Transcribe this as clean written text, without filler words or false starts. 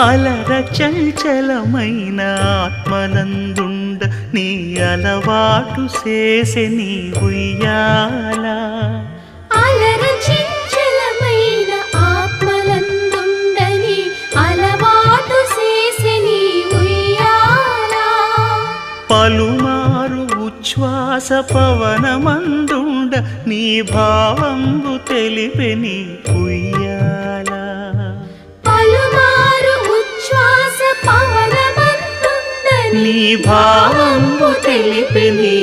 అలర చంచలమైన ఆత్మనందుండ నీ అలవాటు చేసే నీ ఉయ్యాల అలర చంచలమైన ఆత్మలందుండని అలవాటు చేసే నీ ఉయ్యాల పలుమారు ఉచ్ఛ్వాస పవనమందుండ నీ భావంబు తెలిపే నీ ఉయ్యాల పలుమారు ఉచ్ఛ్వాస పవనమందుండని నీ భావంబు తెలిపే నీ